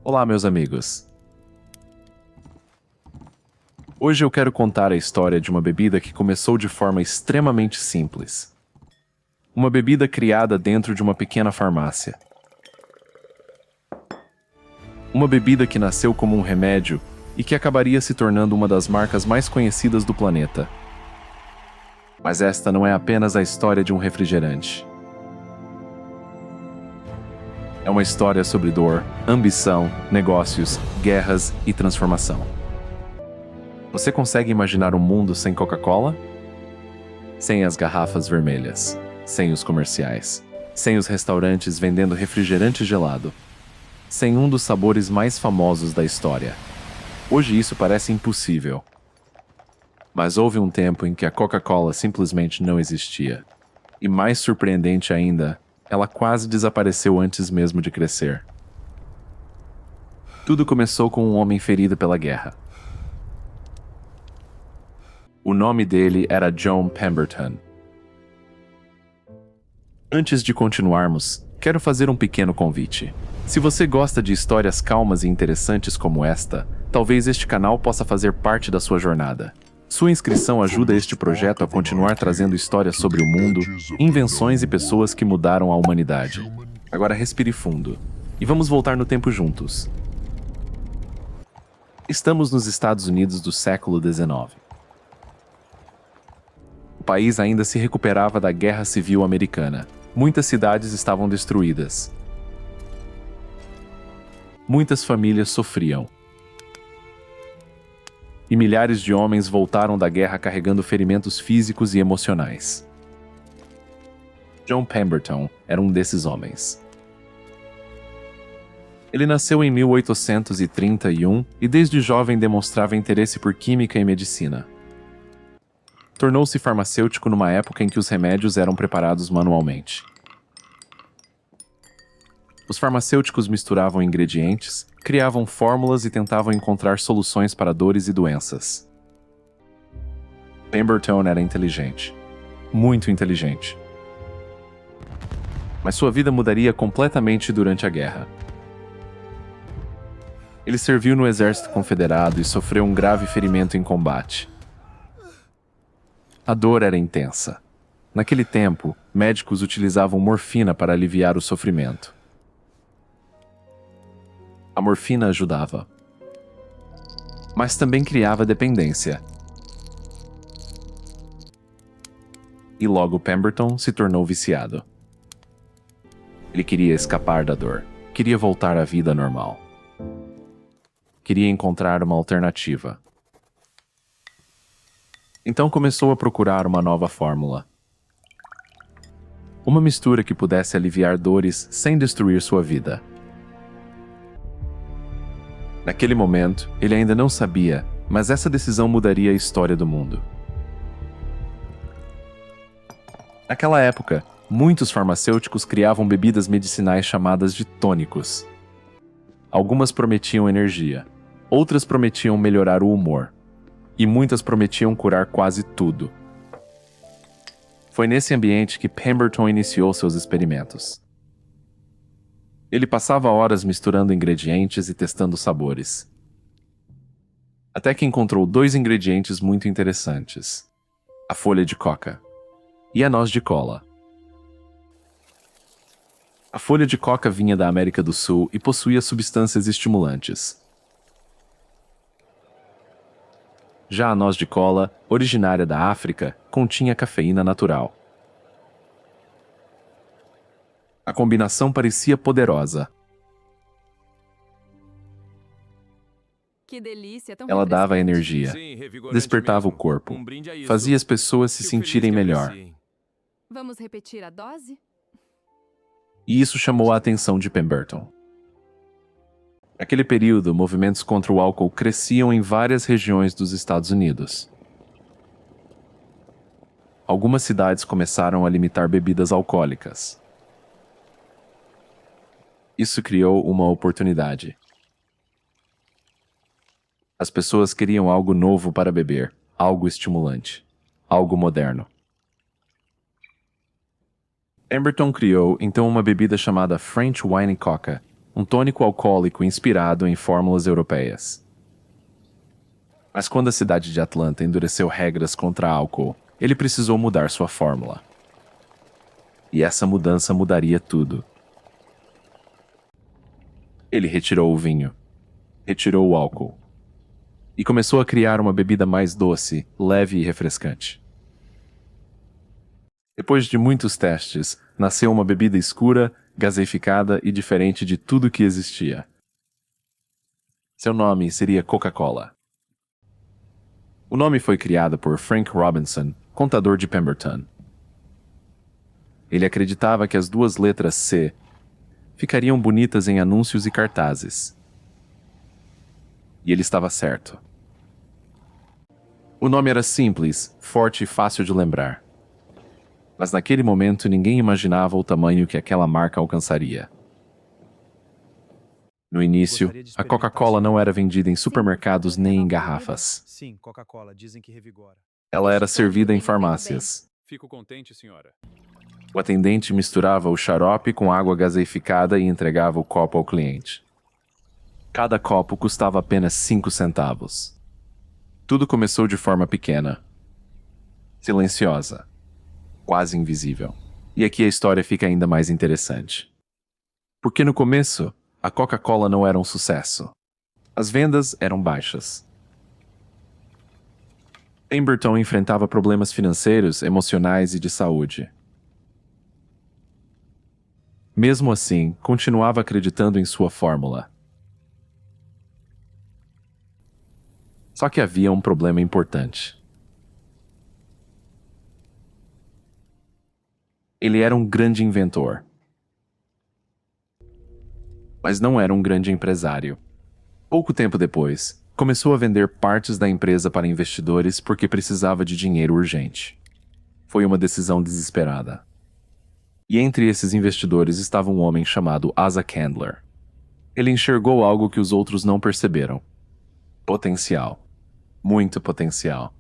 Olá, meus amigos. Hoje eu quero contar a história de uma bebida que começou de forma extremamente simples. Uma bebida criada dentro de uma pequena farmácia. Uma bebida que nasceu como um remédio e que acabaria se tornando uma das marcas mais conhecidas do planeta. Mas esta não é apenas a história de um refrigerante. É uma história sobre dor, ambição, negócios, guerras e transformação. Você consegue imaginar um mundo sem Coca-Cola? Sem as garrafas vermelhas, sem os comerciais, sem os restaurantes vendendo refrigerante gelado, sem um dos sabores mais famosos da história. Hoje isso parece impossível. Mas houve um tempo em que a Coca-Cola simplesmente não existia. E mais surpreendente ainda, ela quase desapareceu antes mesmo de crescer. Tudo começou com um homem ferido pela guerra. O nome dele era John Pemberton. Antes de continuarmos, quero fazer um pequeno convite. Se você gosta de histórias calmas e interessantes como esta, talvez este canal possa fazer parte da sua jornada. Sua inscrição ajuda este projeto a continuar trazendo histórias sobre o mundo, invenções e pessoas que mudaram a humanidade. Agora respire fundo. E vamos voltar no tempo juntos. Estamos nos Estados Unidos do século XIX. O país ainda se recuperava da Guerra Civil Americana. Muitas cidades estavam destruídas. Muitas famílias sofriam. E milhares de homens voltaram da guerra carregando ferimentos físicos e emocionais. John Pemberton era um desses homens. Ele nasceu em 1831 e desde jovem demonstrava interesse por química e medicina. Tornou-se farmacêutico numa época em que os remédios eram preparados manualmente. Os farmacêuticos misturavam ingredientes, criavam fórmulas e tentavam encontrar soluções para dores e doenças. Pemberton era inteligente. Muito inteligente. Mas sua vida mudaria completamente durante a guerra. Ele serviu no exército confederado e sofreu um grave ferimento em combate. A dor era intensa. Naquele tempo, médicos utilizavam morfina para aliviar o sofrimento. A morfina ajudava, mas também criava dependência. E logo Pemberton se tornou viciado. Ele queria escapar da dor, queria voltar à vida normal. Queria encontrar uma alternativa. Então começou a procurar uma nova fórmula. Uma mistura que pudesse aliviar dores sem destruir sua vida. Naquele momento, ele ainda não sabia, mas essa decisão mudaria a história do mundo. Naquela época, muitos farmacêuticos criavam bebidas medicinais chamadas de tônicos. Algumas prometiam energia, outras prometiam melhorar o humor, e muitas prometiam curar quase tudo. Foi nesse ambiente que Pemberton iniciou seus experimentos. Ele passava horas misturando ingredientes e testando sabores. Até que encontrou dois ingredientes muito interessantes: a folha de coca e a noz de cola. A folha de coca vinha da América do Sul e possuía substâncias estimulantes. Já a noz de cola, originária da África, continha cafeína natural. A combinação parecia poderosa. Que delícia, tão Ela dava refrescante. energia, Sim, revigorante despertava o mesmo. corpo, Um brinde a isso. fazia as pessoas se Fico sentirem feliz que melhor. apreciem. Vamos repetir a dose? E isso chamou a atenção de Pemberton. Naquele período, movimentos contra o álcool cresciam em várias regiões dos Estados Unidos. Algumas cidades começaram a limitar bebidas alcoólicas. Isso criou uma oportunidade. As pessoas queriam algo novo para beber, algo estimulante, algo moderno. Pemberton criou então uma bebida chamada French Wine Coca, um tônico alcoólico inspirado em fórmulas europeias. Mas quando a cidade de Atlanta endureceu regras contra álcool, ele precisou mudar sua fórmula. E essa mudança mudaria tudo. Ele retirou o vinho, retirou o álcool, e começou a criar uma bebida mais doce, leve e refrescante. Depois de muitos testes, nasceu uma bebida escura, gaseificada e diferente de tudo que existia. Seu nome seria Coca-Cola. O nome foi criado por Frank Robinson, contador de Pemberton. Ele acreditava que as duas letras C ficariam bonitas em anúncios e cartazes. E ele estava certo. O nome era simples, forte e fácil de lembrar. Mas naquele momento ninguém imaginava o tamanho que aquela marca alcançaria. No início, a Coca-Cola não era vendida em supermercados nem em garrafas. Sim, Coca-Cola, dizem que revigora. Ela era servida em farmácias. Fico contente, senhora. O atendente misturava o xarope com água gaseificada e entregava o copo ao cliente. Cada copo custava apenas 5 centavos. Tudo começou de forma pequena, silenciosa, quase invisível. E aqui a história fica ainda mais interessante. Porque no começo, a Coca-Cola não era um sucesso. As vendas eram baixas. Pemberton enfrentava problemas financeiros, emocionais e de saúde. Mesmo assim, continuava acreditando em sua fórmula. Só que havia um problema importante. Ele era um grande inventor. Mas não era um grande empresário. Pouco tempo depois, começou a vender partes da empresa para investidores porque precisava de dinheiro urgente. Foi uma decisão desesperada. E entre esses investidores estava um homem chamado Asa Candler. Ele enxergou algo que os outros não perceberam. Potencial. Muito potencial.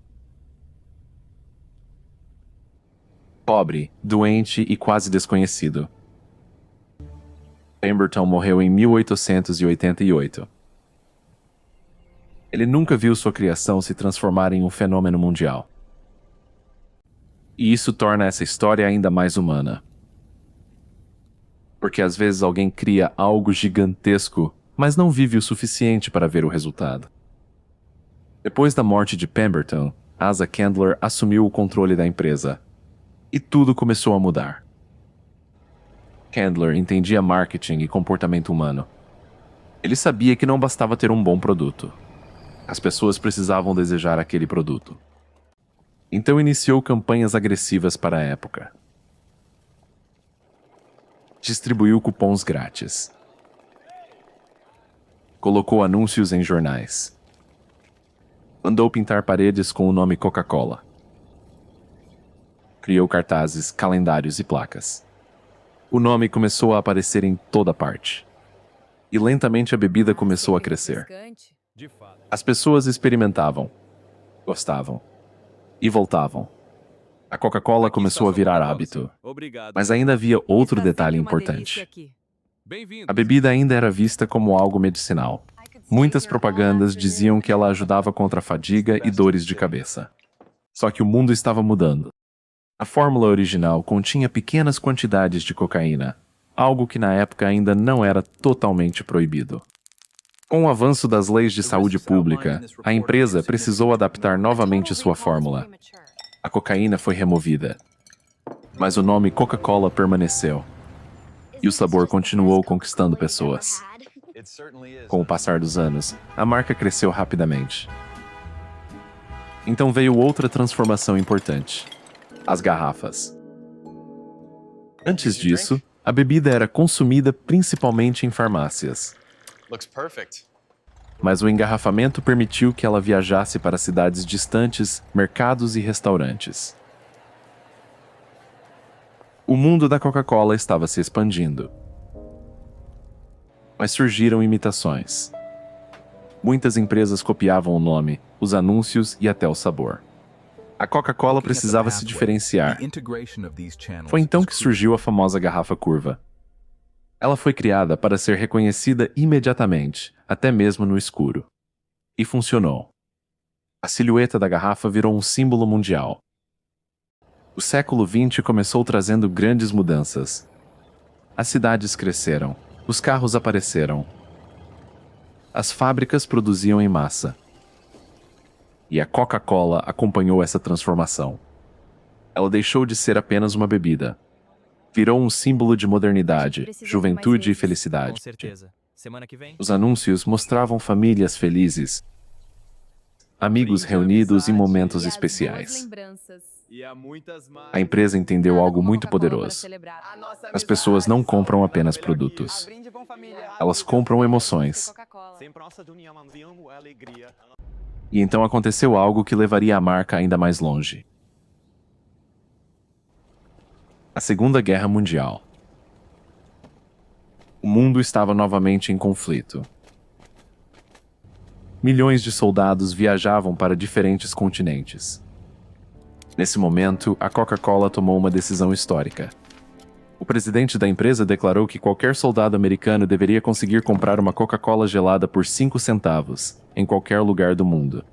Pobre, doente e quase desconhecido. Pemberton morreu em 1888. Ele nunca viu sua criação se transformar em um fenômeno mundial. E isso torna essa história ainda mais humana. Porque às vezes alguém cria algo gigantesco, mas não vive o suficiente para ver o resultado. Depois da morte de Pemberton, Asa Candler assumiu o controle da empresa. E tudo começou a mudar. Candler entendia marketing e comportamento humano. Ele sabia que não bastava ter um bom produto. As pessoas precisavam desejar aquele produto. Então iniciou campanhas agressivas para a época. Distribuiu cupons grátis. Colocou anúncios em jornais. Mandou pintar paredes com o nome Coca-Cola. Criou cartazes, calendários e placas. O nome começou a aparecer em toda parte. E lentamente a bebida começou a crescer. De fato. As pessoas experimentavam, gostavam e voltavam. A Coca-Cola começou a virar hábito. Obrigado. Mas ainda havia outro Está detalhe sempre uma delícia importante. aqui. Bem-vindo. A bebida ainda era vista como algo medicinal. Muitas propagandas diziam que ela ajudava contra a fadiga e dores de cabeça. Só que o mundo estava mudando. A fórmula original continha pequenas quantidades de cocaína, algo que na época ainda não era totalmente proibido. Com o avanço das leis de saúde pública, a empresa precisou adaptar novamente sua fórmula. A cocaína foi removida, mas o nome Coca-Cola permaneceu. E o sabor continuou conquistando pessoas. Com o passar dos anos, a marca cresceu rapidamente. Então veio outra transformação importante: as garrafas. Antes disso, a bebida era consumida principalmente em farmácias. Mas o engarrafamento permitiu que ela viajasse para cidades distantes, mercados e restaurantes. O mundo da Coca-Cola estava se expandindo. Mas surgiram imitações. Muitas empresas copiavam o nome, os anúncios e até o sabor. A Coca-Cola precisava se diferenciar. Foi então que surgiu a famosa garrafa curva. Ela foi criada para ser reconhecida imediatamente, até mesmo no escuro. E funcionou. A silhueta da garrafa virou um símbolo mundial. O século XX começou trazendo grandes mudanças. As cidades cresceram, os carros apareceram. As fábricas produziam em massa. E a Coca-Cola acompanhou essa transformação. Ela deixou de ser apenas uma bebida. Virou um símbolo de modernidade, juventude e Com felicidade. certeza. Semana que vem? Os anúncios mostravam famílias felizes, amigos reunidos em momentos E as boas especiais. lembranças. E há muitas mais. A empresa entendeu Nada algo como muito Coca-Cola para poderoso. celebrar. As pessoas não compram apenas produtos. Elas compram emoções. Coca-Cola. Sempre nossa união, enviamos alegria. E então aconteceu algo que levaria a marca ainda mais longe. A Segunda Guerra Mundial. O mundo estava novamente em conflito. Milhões de soldados viajavam para diferentes continentes. Nesse momento, a Coca-Cola tomou uma decisão histórica. O presidente da empresa declarou que qualquer soldado americano deveria conseguir comprar uma Coca-Cola gelada por 5 centavos, em qualquer lugar do mundo.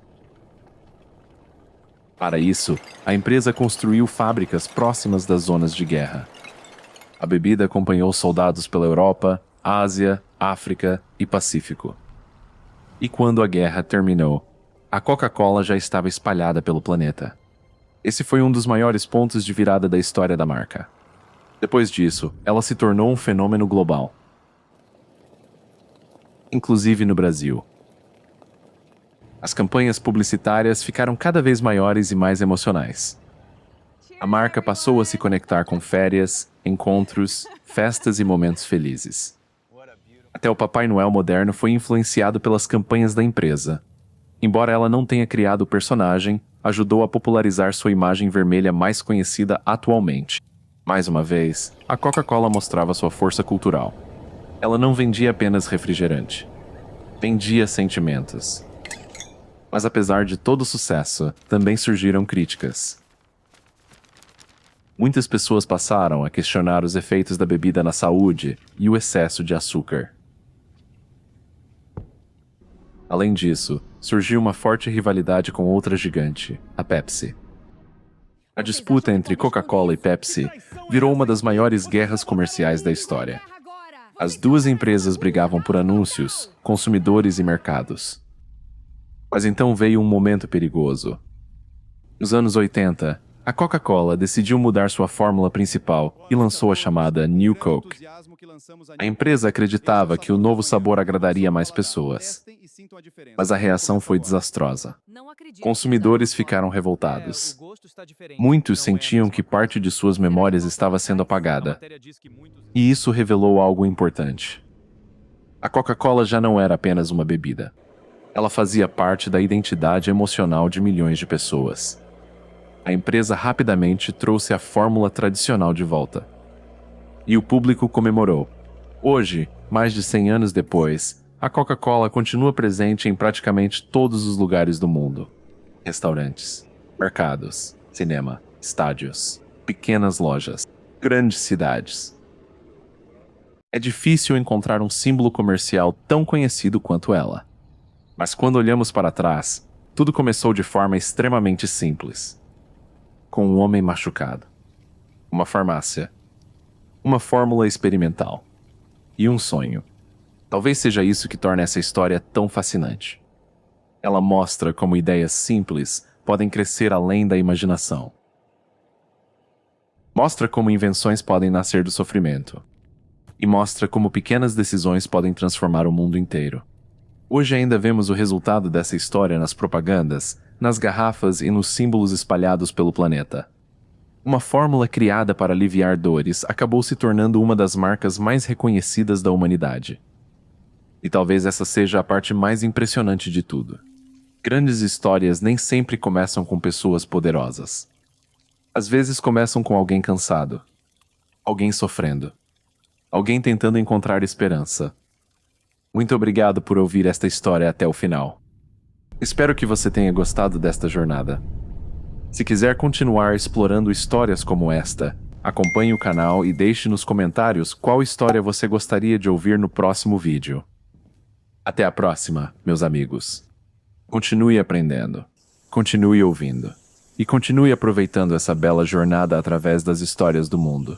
Para isso, a empresa construiu fábricas próximas das zonas de guerra. A bebida acompanhou soldados pela Europa, Ásia, África e Pacífico. E quando a guerra terminou, a Coca-Cola já estava espalhada pelo planeta. Esse foi um dos maiores pontos de virada da história da marca. Depois disso, ela se tornou um fenômeno global. Inclusive no Brasil. As campanhas publicitárias ficaram cada vez maiores e mais emocionais. A marca passou a se conectar com férias, encontros, festas e momentos felizes. Até o Papai Noel moderno foi influenciado pelas campanhas da empresa. Embora ela não tenha criado o personagem, ajudou a popularizar sua imagem vermelha mais conhecida atualmente. Mais uma vez, a Coca-Cola mostrava sua força cultural. Ela não vendia apenas refrigerante. Vendia sentimentos. Mas apesar de todo o sucesso, também surgiram críticas. Muitas pessoas passaram a questionar os efeitos da bebida na saúde e o excesso de açúcar. Além disso, surgiu uma forte rivalidade com outra gigante, a Pepsi. A disputa entre Coca-Cola e Pepsi virou uma das maiores guerras comerciais da história. As duas empresas brigavam por anúncios, consumidores e mercados. Mas então veio um momento perigoso. Nos anos 80, a Coca-Cola decidiu mudar sua fórmula principal e lançou a chamada New Coke. A empresa acreditava que o novo sabor agradaria mais pessoas. Mas a reação foi desastrosa. Não acredito. Consumidores ficaram revoltados. Muitos sentiam que parte de suas memórias estava sendo apagada. E isso revelou algo importante. A Coca-Cola já não era apenas uma bebida. Ela fazia parte da identidade emocional de milhões de pessoas. A empresa rapidamente trouxe a fórmula tradicional de volta. E o público comemorou. Hoje, mais de 100 anos depois, a Coca-Cola continua presente em praticamente todos os lugares do mundo. Restaurantes, mercados, cinema, estádios, pequenas lojas, grandes cidades. É difícil encontrar um símbolo comercial tão conhecido quanto ela. Mas quando olhamos para trás, tudo começou de forma extremamente simples. Com um homem machucado, uma farmácia, uma fórmula experimental e um sonho. Talvez seja isso que torna essa história tão fascinante. Ela mostra como ideias simples podem crescer além da imaginação. Mostra como invenções podem nascer do sofrimento. E mostra como pequenas decisões podem transformar o mundo inteiro. Hoje ainda vemos o resultado dessa história nas propagandas, nas garrafas e nos símbolos espalhados pelo planeta. Uma fórmula criada para aliviar dores acabou se tornando uma das marcas mais reconhecidas da humanidade. E talvez essa seja a parte mais impressionante de tudo. Grandes histórias nem sempre começam com pessoas poderosas. Às vezes começam com alguém cansado, alguém sofrendo, alguém tentando encontrar esperança. Muito obrigado por ouvir esta história até o final. Espero que você tenha gostado desta jornada. Se quiser continuar explorando histórias como esta, Acompanhe o canal e deixe nos comentários qual história você gostaria de ouvir no próximo vídeo. Até a próxima, meus amigos. Continue aprendendo, continue ouvindo e continue aproveitando essa bela jornada através das histórias do mundo.